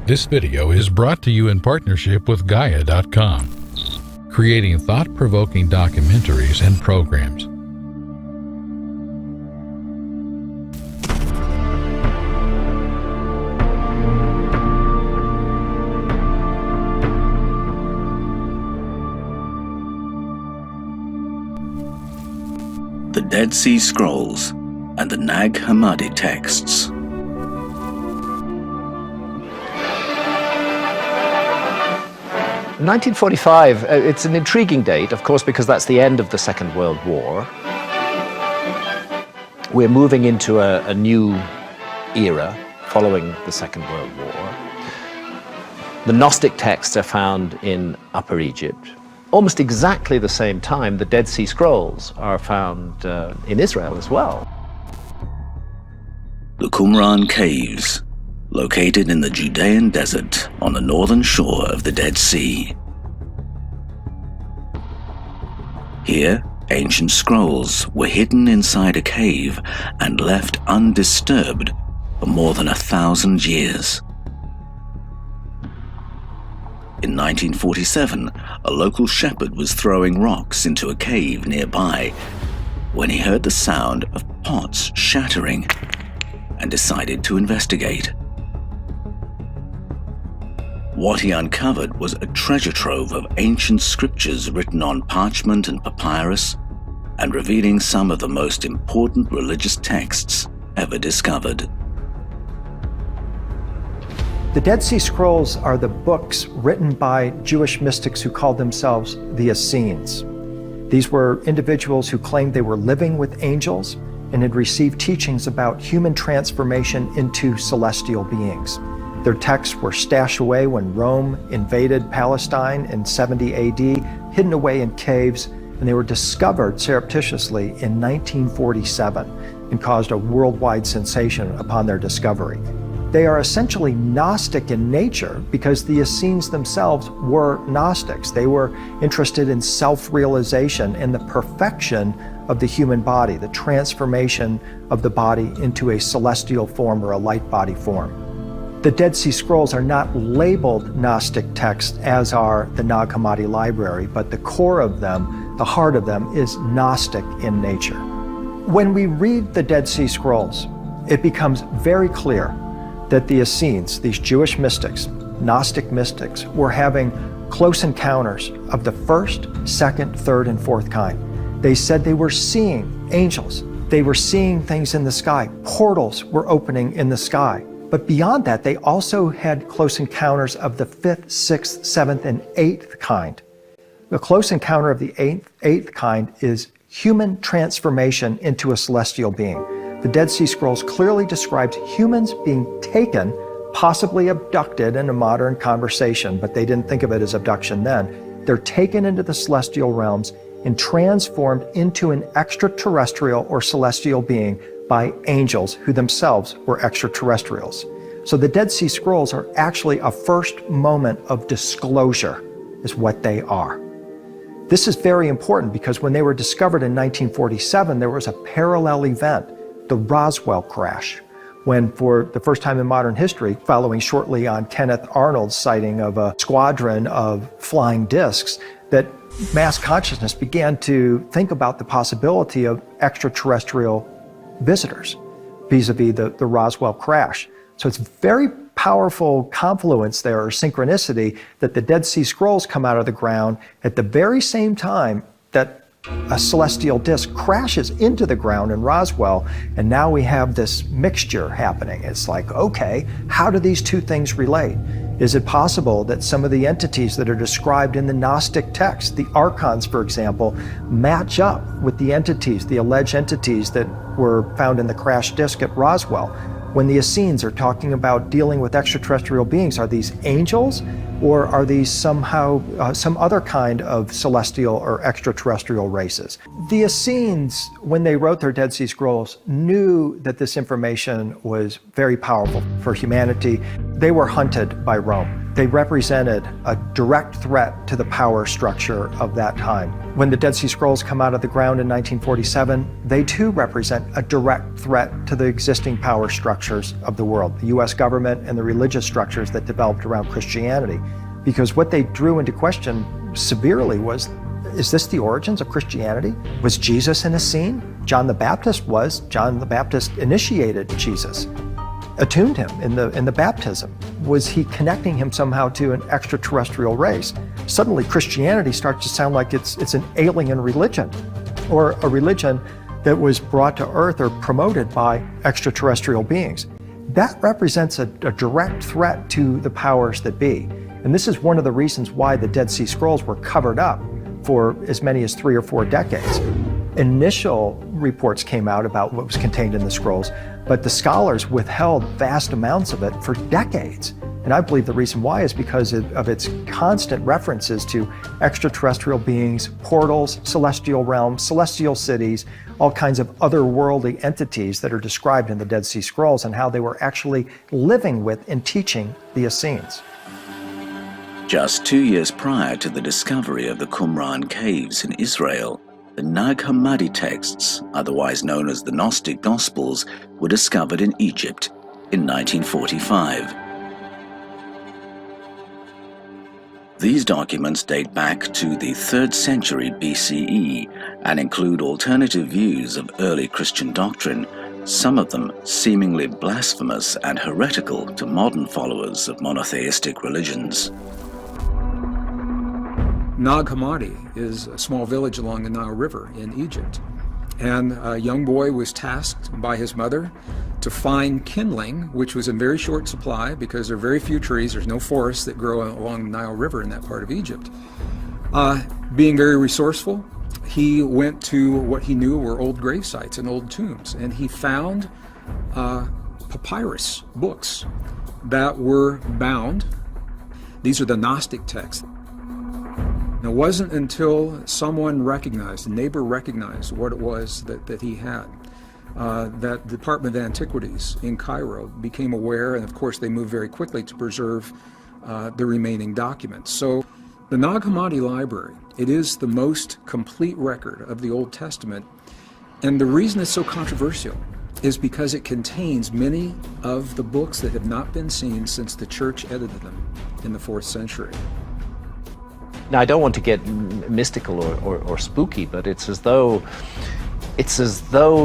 This video is brought to you in partnership with Gaia.com, creating thought-provoking documentaries and programs. The Dead Sea Scrolls and the Nag Hammadi texts. In 1945, it's an intriguing date, of course, because that's the end of the Second World War. We're moving into a new era following the Second World War. The Gnostic texts are found in Upper Egypt. Almost exactly the same time, the Dead Sea Scrolls are found in Israel as well. The Qumran Caves, located in the Judean desert on the northern shore of the Dead Sea. Here, ancient scrolls were hidden inside a cave and left undisturbed for more than 1,000 years. In 1947, a local shepherd was throwing rocks into a cave nearby when he heard the sound of pots shattering and decided to investigate. What he uncovered was a treasure trove of ancient scriptures written on parchment and papyrus and revealing some of the most important religious texts ever discovered. The Dead Sea Scrolls are the books written by Jewish mystics who called themselves the Essenes. These were individuals who claimed they were living with angels and had received teachings about human transformation into celestial beings. Their texts were stashed away when Rome invaded Palestine in 70 AD, hidden away in caves, and they were discovered surreptitiously in 1947 and caused a worldwide sensation upon their discovery. They are essentially Gnostic in nature because the Essenes themselves were Gnostics. They were interested in self-realization and the perfection of the human body, the transformation of the body into a celestial form or a light body form. The Dead Sea Scrolls are not labeled Gnostic texts as are the Nag Hammadi library, but the core of them, the heart of them, is Gnostic in nature. When we read the Dead Sea Scrolls, it becomes very clear that the Essenes, these Jewish mystics, Gnostic mystics, were having close encounters of the first, second, third, and fourth kind. They said they were seeing angels. They were seeing things in the sky. Portals were opening in the sky. But beyond that, they also had close encounters of the fifth, sixth, seventh, and eighth kind. The close encounter of the eighth kind is human transformation into a celestial being. The Dead Sea Scrolls clearly describes humans being taken, possibly abducted in a modern conversation, but they didn't think of it as abduction then. They're taken into the celestial realms and transformed into an extraterrestrial or celestial being by angels who themselves were extraterrestrials. So the Dead Sea Scrolls are actually a first moment of disclosure, is what they are. This is very important because when they were discovered in 1947, there was a parallel event, the Roswell crash, when for the first time in modern history, following shortly on Kenneth Arnold's sighting of a squadron of flying discs, that mass consciousness began to think about the possibility of extraterrestrial visitors vis-a-vis the Roswell crash. So it's very powerful confluence there, or synchronicity, that the Dead Sea Scrolls come out of the ground at the very same time that a celestial disk crashes into the ground in Roswell, and now we have this mixture happening. It's like, okay, how do these two things relate? Is it possible that some of the entities that are described in the Gnostic text, the archons, for example, match up with the entities, the alleged entities that were found in the crash disk at Roswell? When the Essenes are talking about dealing with extraterrestrial beings, are these angels, or are these somehow some other kind of celestial or extraterrestrial races? The Essenes, when they wrote their Dead Sea Scrolls, knew that this information was very powerful for humanity. They were hunted by Rome. They represented a direct threat to the power structure of that time. When the Dead Sea Scrolls come out of the ground in 1947, they too represent a direct threat to the existing power structures of the world, the US government and the religious structures that developed around Christianity. Because what they drew into question severely was, is this the origins of Christianity? Was Jesus in the scene? John the Baptist was. John the Baptist initiated Jesus, attuned him in the baptism. Was he connecting him somehow to an extraterrestrial race? Suddenly Christianity starts to sound like it's an alien religion, or a religion that was brought to earth or promoted by extraterrestrial beings. That represents a direct threat to the powers that be. And this is one of the reasons why the Dead Sea Scrolls were covered up for as many as 3 or 4 decades. Initial reports came out about what was contained in the scrolls, but the scholars withheld vast amounts of it for decades. And I believe the reason why is because of its constant references to extraterrestrial beings, portals, celestial realms, celestial cities, all kinds of otherworldly entities that are described in the Dead Sea Scrolls, and how they were actually living with and teaching the Essenes. Just 2 years prior to the discovery of the Qumran caves in Israel, the Nag Hammadi texts, otherwise known as the Gnostic Gospels, were discovered in Egypt in 1945. These documents date back to the 3rd century BCE and include alternative views of early Christian doctrine, some of them seemingly blasphemous and heretical to modern followers of monotheistic religions. Nag Hammadi is a small village along the Nile River in Egypt. And a young boy was tasked by his mother to find kindling, which was in very short supply because there are very few trees, there's no forests that grow along the Nile River in that part of Egypt. Being very resourceful, he went to what he knew were old grave sites and old tombs, and he found papyrus books that were bound. These are the Gnostic texts. It wasn't until someone recognized, a neighbor recognized what it was that he had, that the Department of Antiquities in Cairo became aware, and of course they moved very quickly to preserve the remaining documents. So the Nag Hammadi Library, it is the most complete record of the Old Testament, and the reason it's so controversial is because it contains many of the books that have not been seen since the church edited them in the 4th century. Now, I don't want to get mystical or spooky, but it's as though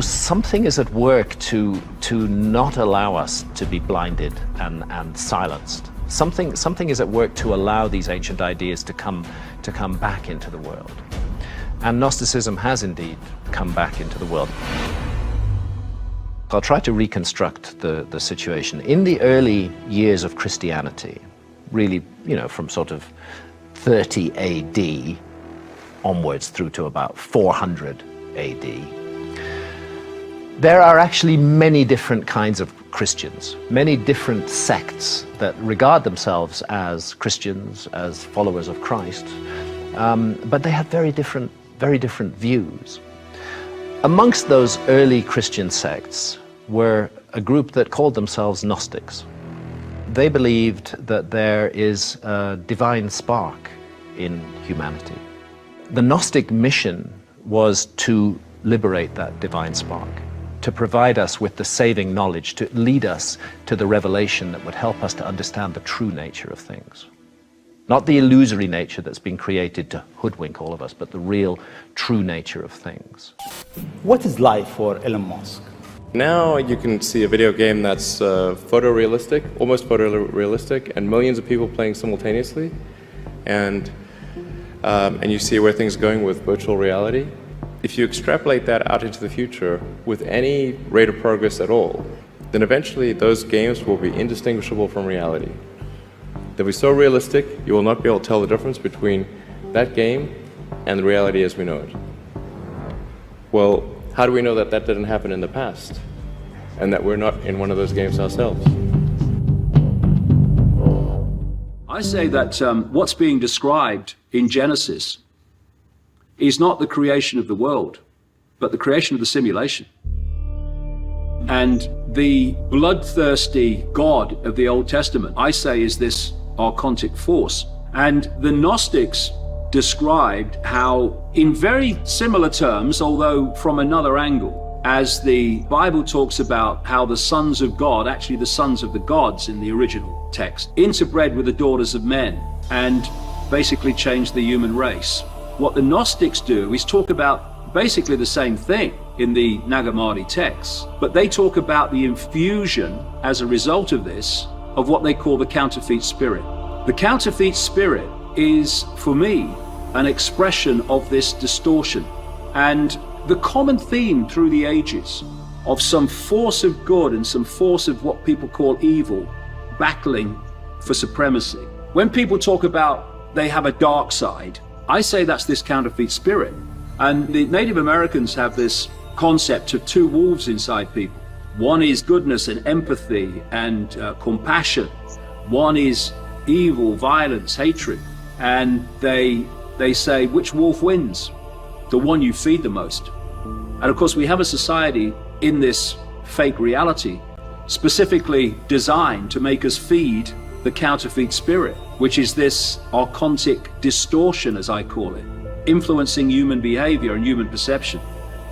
something is at work to not allow us to be blinded and silenced. Something is at work to allow these ancient ideas to come back into the world. And Gnosticism has indeed come back into the world. I'll try to reconstruct the situation. In the early years of Christianity, really, from sort of 30 AD onwards through to about 400 AD, there are actually many different kinds of Christians, many different sects that regard themselves as Christians, as followers of Christ, but they have very different views. Amongst those early Christian sects were a group that called themselves Gnostics. They believed that there is a divine spark in humanity. The Gnostic mission was to liberate that divine spark, to provide us with the saving knowledge, to lead us to the revelation that would help us to understand the true nature of things. Not the illusory nature that's been created to hoodwink all of us, but the real, true nature of things. What is life for Elon Musk? Now you can see a video game that's photorealistic, almost photorealistic, and millions of people playing simultaneously. And you see where things are going with virtual reality. If you extrapolate that out into the future with any rate of progress at all, then eventually those games will be indistinguishable from reality. They'll be so realistic, you will not be able to tell the difference between that game and the reality as we know it. Well, how do we know that that didn't happen in the past and that we're not in one of those games ourselves? I say that what's being described in Genesis is not the creation of the world, but the creation of the simulation. And the bloodthirsty God of the Old Testament, I say, is this archontic force. And the Gnostics described how, in very similar terms, although from another angle, as the Bible talks about how the sons of God, actually the sons of the gods in the original text, interbred with the daughters of men and basically changed the human race. What the Gnostics do is talk about basically the same thing in the Nag Hammadi texts, but they talk about the infusion as a result of this of what they call the counterfeit spirit. The counterfeit spirit is, for me, an expression of this distortion. And the common theme through the ages of some force of good and some force of what people call evil battling for supremacy. When people talk about they have a dark side, I say that's this counterfeit spirit. And the Native Americans have this concept of two wolves inside people. One is goodness and empathy and compassion. One is evil, violence, hatred. And they say, which wolf wins? The one you feed the most. And of course, we have a society in this fake reality specifically designed to make us feed the counterfeit spirit, which is this archontic distortion, as I call it, influencing human behavior and human perception.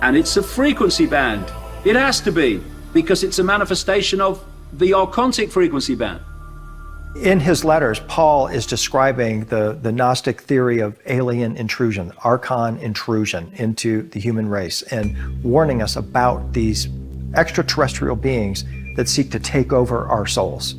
And it's a frequency band. It has to be, because it's a manifestation of the archontic frequency band. In his letters, Paul is describing the Gnostic theory of alien intrusion, archon intrusion into the human race, and warning us about these extraterrestrial beings that seek to take over our souls.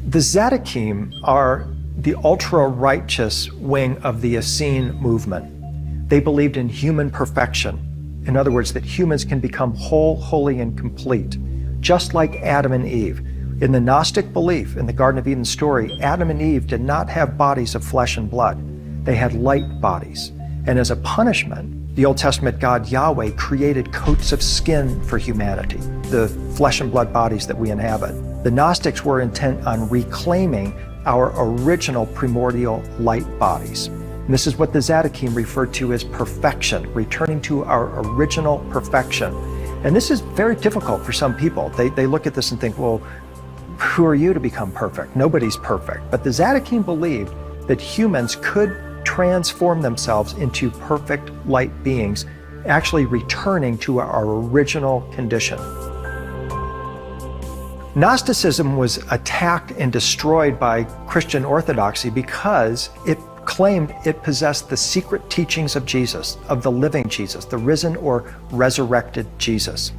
The Zadokим are the ultra-righteous wing of the Essene movement. They believed in human perfection. In other words, that humans can become whole, holy, and complete, just like Adam and Eve. In the Gnostic belief, in the Garden of Eden story, Adam and Eve did not have bodies of flesh and blood. They had light bodies. And as a punishment, the Old Testament God Yahweh created coats of skin for humanity, the flesh and blood bodies that we inhabit. The Gnostics were intent on reclaiming our original primordial light bodies. And this is what the Zadokim referred to as perfection, returning to our original perfection. And this is very difficult for some people. They look at this and think, well, who are you to become perfect? Nobody's perfect. But the Zadokim believed that humans could transform themselves into perfect light beings, actually returning to our original condition. Gnosticism was attacked and destroyed by Christian orthodoxy because it claimed it possessed the secret teachings of Jesus, of the living Jesus, the risen or resurrected Jesus.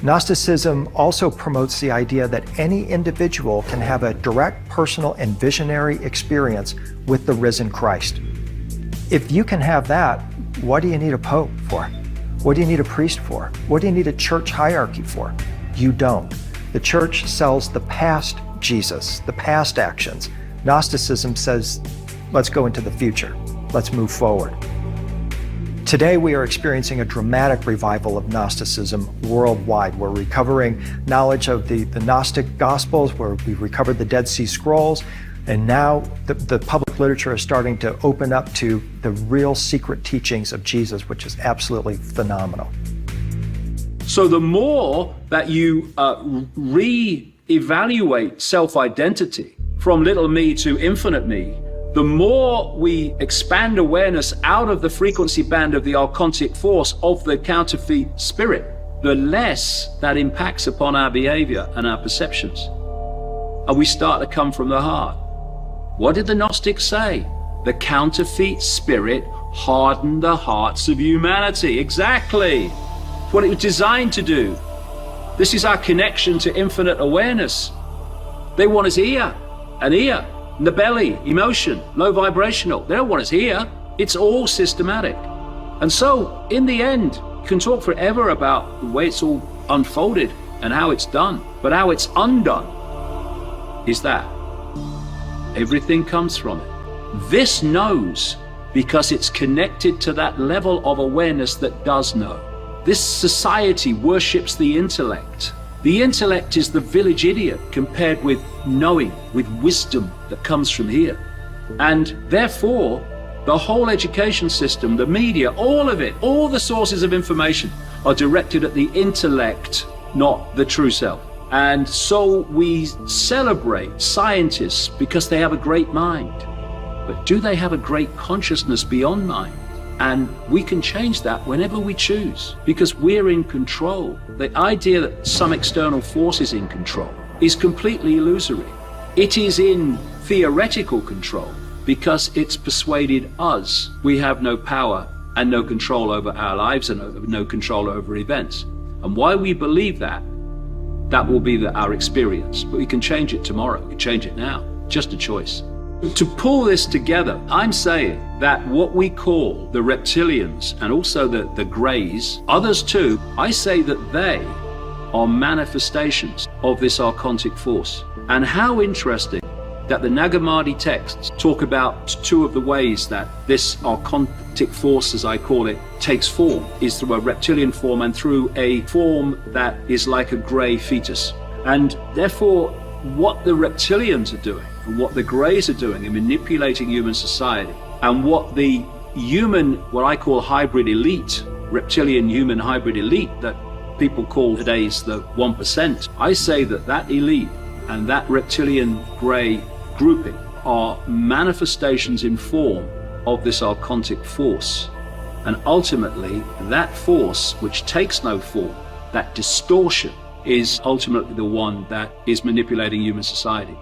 Gnosticism also promotes the idea that any individual can have a direct, personal, and visionary experience with the risen Christ. If you can have that, what do you need a pope for? What do you need a priest for? What do you need a church hierarchy for? You don't. The church sells the past Jesus, the past actions. Gnosticism says, let's go into the future. Let's move forward. Today, we are experiencing a dramatic revival of Gnosticism worldwide. We're recovering knowledge of the Gnostic Gospels, where we've recovered the Dead Sea Scrolls, and now the public literature is starting to open up to the real secret teachings of Jesus, which is absolutely phenomenal. So the more that you re-evaluate self-identity from little me to infinite me, the more we expand awareness out of the frequency band of the archontic force of the counterfeit spirit, the less that impacts upon our behavior and our perceptions. And we start to come from the heart. What did the Gnostics say? The counterfeit spirit hardened the hearts of humanity. Exactly. It's what it was designed to do. This is our connection to infinite awareness. They want us here and here. In the belly, emotion, low vibrational. They don't want us here. It's all systematic. And so, in the end, you can talk forever about the way it's all unfolded and how it's done. But how it's undone is that everything comes from it. This knows because it's connected to that level of awareness that does know. This society worships the intellect. The intellect is the village idiot compared with knowing, with wisdom that comes from here. And therefore, the whole education system, the media, all of it, all the sources of information are directed at the intellect, not the true self. And so we celebrate scientists because they have a great mind. But do they have a great consciousness beyond mind? And we can change that whenever we choose, because we're in control. The idea that some external force is in control is completely illusory. It is in theoretical control because it's persuaded us we have no power and no control over our lives and no control over events. And why we believe that will be our experience. But we can change it tomorrow, we can change it now, just a choice. To pull this together, I'm saying that what we call the reptilians and also the greys, others too, I say that they are manifestations of this archontic force. And how interesting that the Nag Hammadi texts talk about two of the ways that this archontic force, as I call it, takes form, is through a reptilian form and through a form that is like a grey fetus. And therefore, what the reptilians are doing and what the greys are doing in manipulating human society, and what the human, what I call hybrid elite, reptilian human hybrid elite that people call today's the 1%, I say that elite and that reptilian grey grouping are manifestations in form of this archontic force. And ultimately, that force, which takes no form, that distortion, is ultimately the one that is manipulating human society.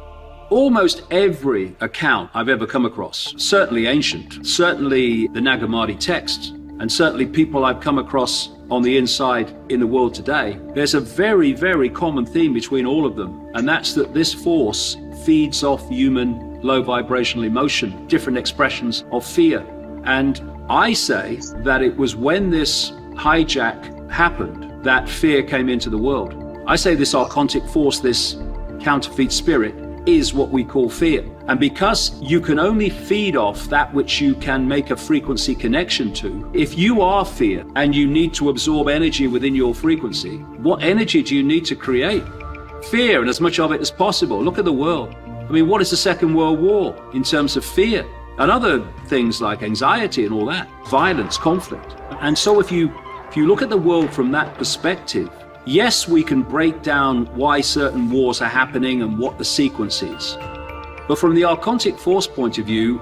Almost every account I've ever come across, certainly ancient, certainly the Nag Hammadi texts, and certainly people I've come across on the inside in the world today, there's a very, very common theme between all of them, and that's that this force feeds off human low vibrational emotion, different expressions of fear. And I say that it was when this hijack happened that fear came into the world. I say this archontic force, this counterfeit spirit, is what we call fear. And because you can only feed off that which you can make a frequency connection to, if you are fear and you need to absorb energy within your frequency, what energy do you need to create? Fear, and as much of it as possible. Look at the world. I mean, what is the Second World War in terms of fear? And other things like anxiety and all that, violence, conflict. And so if you look at the world from that perspective, yes, we can break down why certain wars are happening and what the sequence is. But from the archontic force point of view,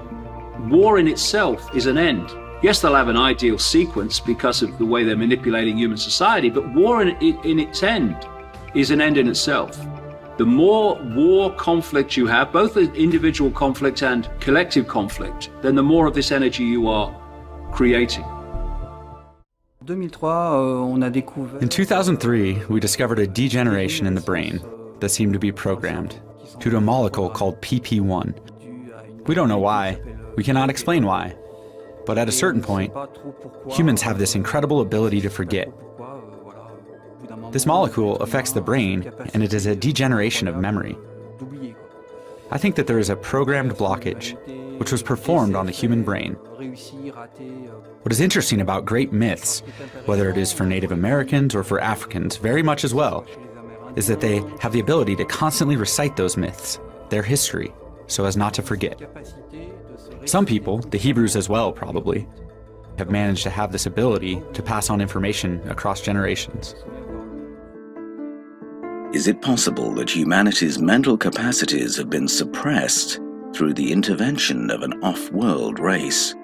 war in itself is an end. Yes, they'll have an ideal sequence because of the way they're manipulating human society, but war in its end is an end in itself. The more war conflict you have, both the individual conflict and collective conflict, then the more of this energy you are creating. In 2003, we discovered a degeneration in the brain that seemed to be programmed due to a molecule called PP1. We don't know why, we cannot explain why, but at a certain point, humans have this incredible ability to forget. This molecule affects the brain, and it is a degeneration of memory. I think that there is a programmed blockage, which was performed on the human brain. What is interesting about great myths, whether it is for Native Americans or for Africans, very much as well, is that they have the ability to constantly recite those myths, their history, so as not to forget. Some people, the Hebrews as well probably, have managed to have this ability to pass on information across generations. Is it possible that humanity's mental capacities have been suppressed through the intervention of an off-world race?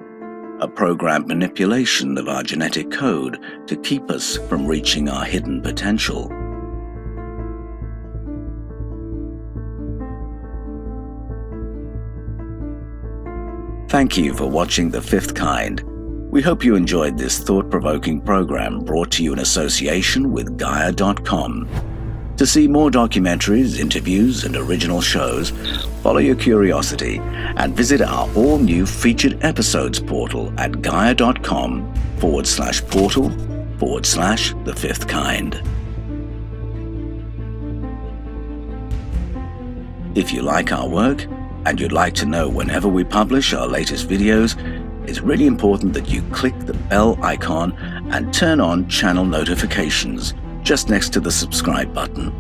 A programmed manipulation of our genetic code to keep us from reaching our hidden potential? Thank you for watching The Fifth Kind. We hope you enjoyed this thought-provoking program brought to you in association with Gaia.com. To see more documentaries, interviews, and original shows, follow your curiosity and visit our all-new featured episodes portal at gaia.com/portal/The Fifth Kind. If you like our work and you'd like to know whenever we publish our latest videos, it's really important that you click the bell icon and turn on channel notifications just next to the subscribe button.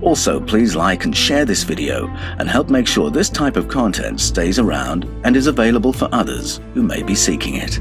Also, please like and share this video and help make sure this type of content stays around and is available for others who may be seeking it.